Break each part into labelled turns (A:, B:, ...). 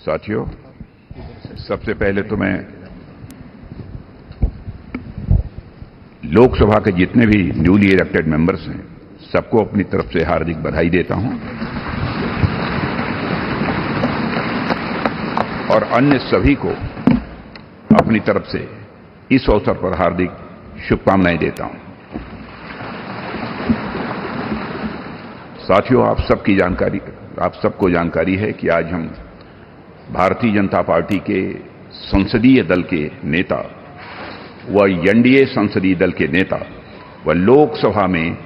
A: साथियों, सबसे पहले तो मैं लोकसभा के जितने भी न्यूली इलेक्टेड मेंबर्स हैं सबको अपनी तरफ से हार्दिक बधाई देता हूं और अन्य सभी को अपनी तरफ से इस अवसर पर हार्दिक शुभकामनाएं देता हूं। साथियों, आप सबको जानकारी है कि आज हम भारतीय जनता पार्टी के संसदीय दल के नेता व एनडीए संसदीय दल के नेता व लोकसभा में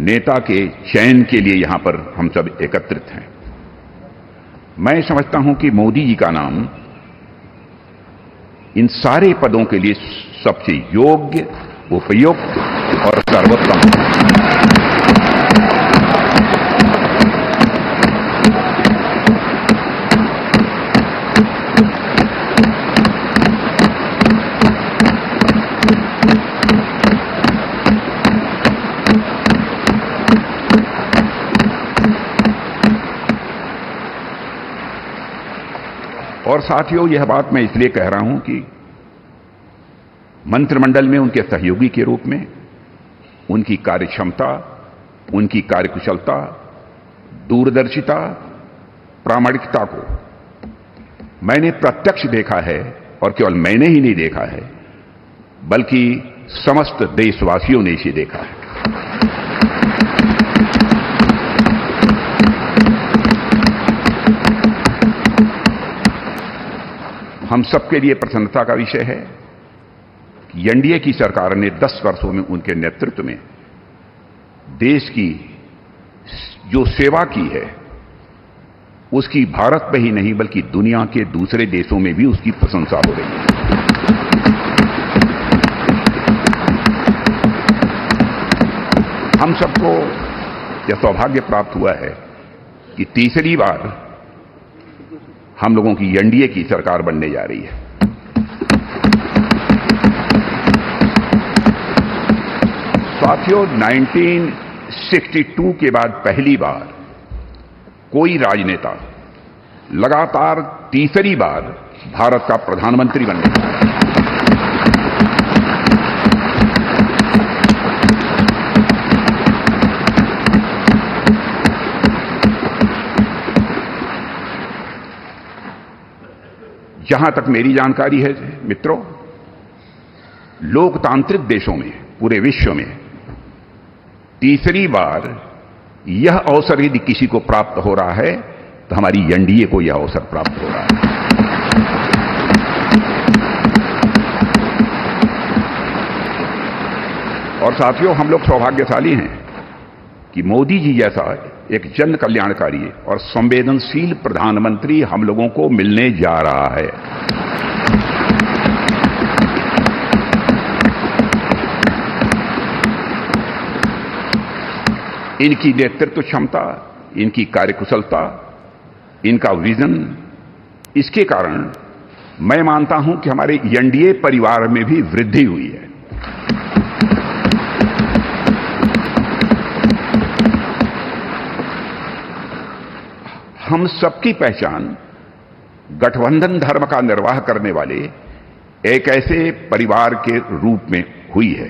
A: नेता के चयन के लिए यहां पर हम सब एकत्रित हैं। मैं समझता हूं कि मोदी जी का नाम इन सारे पदों के लिए सबसे योग्य, उपयुक्त और सर्वोत्तम है। और साथियों, यह बात मैं इसलिए कह रहा हूं कि मंत्रिमंडल में उनके सहयोगी के रूप में उनकी कार्यक्षमता, उनकी कार्यकुशलता, दूरदर्शिता, प्रामाणिकता को मैंने प्रत्यक्ष देखा है और केवल मैंने ही नहीं देखा है बल्कि समस्त देशवासियों ने इसे देखा है। हम सबके लिए प्रसन्नता का विषय है कि एनडीए की सरकार ने 10 वर्षों में उनके नेतृत्व में देश की जो सेवा की है उसकी भारत में ही नहीं बल्कि दुनिया के दूसरे देशों में भी उसकी प्रशंसा हो रही है। हम सबको यह सौभाग्य प्राप्त हुआ है कि तीसरी बार हम लोगों की एनडीए की सरकार बनने जा रही है। साथियों, 1962 के बाद पहली बार कोई राजनेता लगातार तीसरी बार भारत का प्रधानमंत्री बनने जा रहा है। जहां तक मेरी जानकारी है मित्रों, लोकतांत्रिक देशों में पूरे विश्व में तीसरी बार यह अवसर यदि किसी को प्राप्त हो रहा है तो हमारी एनडीए को यह अवसर प्राप्त हो रहा है। और साथियों, हम लोग सौभाग्यशाली हैं कि मोदी जी जैसा एक जन कल्याणकारी और संवेदनशील प्रधानमंत्री हम लोगों को मिलने जा रहा है। इनकी नेतृत्व क्षमता, इनकी कार्यकुशलता, इनका विजन, इसके कारण मैं मानता हूं कि हमारे एनडीए परिवार में भी वृद्धि हुई है। हम सबकी पहचान गठबंधन धर्म का निर्वाह करने वाले एक ऐसे परिवार के रूप में हुई है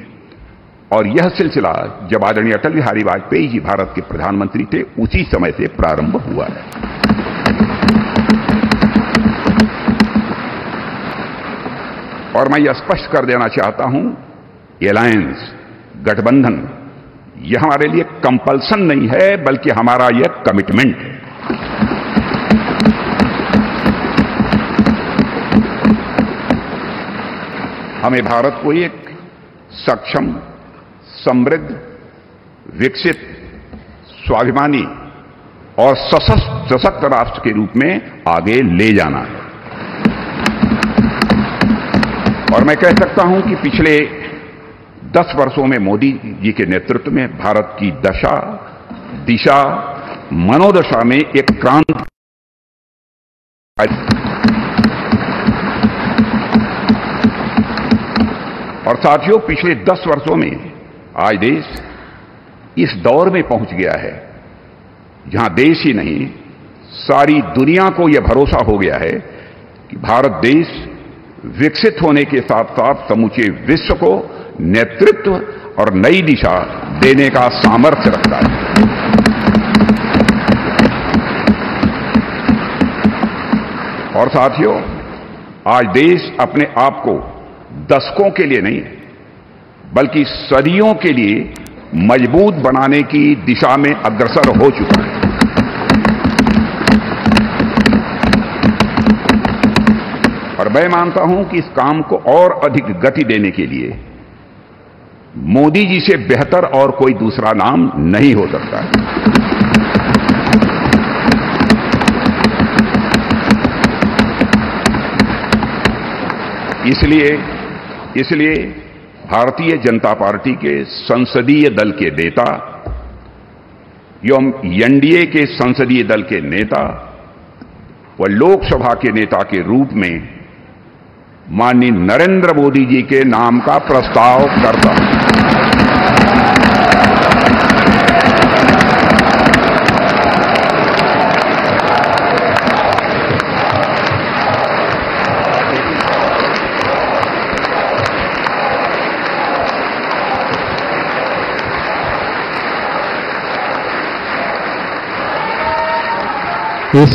A: और यह सिलसिला जब आदरणीय अटल बिहारी वाजपेयी जी भारत के प्रधानमंत्री थे उसी समय से प्रारंभ हुआ है। और मैं यह स्पष्ट कर देना चाहता हूं, एलायंस, गठबंधन, यह हमारे लिए कंपल्सन नहीं है बल्कि हमारा यह कमिटमेंट है। हमें भारत को एक सक्षम, समृद्ध, विकसित, स्वाभिमानी और सशक्त राष्ट्र के रूप में आगे ले जाना है। और मैं कह सकता हूं कि पिछले 10 वर्षों में मोदी जी के नेतृत्व में भारत की दशा, दिशा, मनोदशा में एक क्रांति। और साथियों, पिछले 10 वर्षों में आज देश इस दौर में पहुंच गया है जहां देश ही नहीं सारी दुनिया को यह भरोसा हो गया है कि भारत देश विकसित होने के साथ साथ समूचे विश्व को नेतृत्व और नई दिशा देने का सामर्थ्य रखता है। और साथियों, आज देश अपने आप को दशकों के लिए नहीं बल्कि सदियों के लिए मजबूत बनाने की दिशा में अग्रसर हो चुका है। और मैं मानता हूं कि इस काम को और अधिक गति देने के लिए मोदी जी से बेहतर और कोई दूसरा नाम नहीं हो सकता है। इसलिए भारतीय जनता पार्टी के संसदीय दल के नेता एवं एनडीए के संसदीय दल के नेता व लोकसभा के नेता के रूप में माननीय नरेंद्र मोदी जी के नाम का प्रस्ताव करता हूं।
B: इस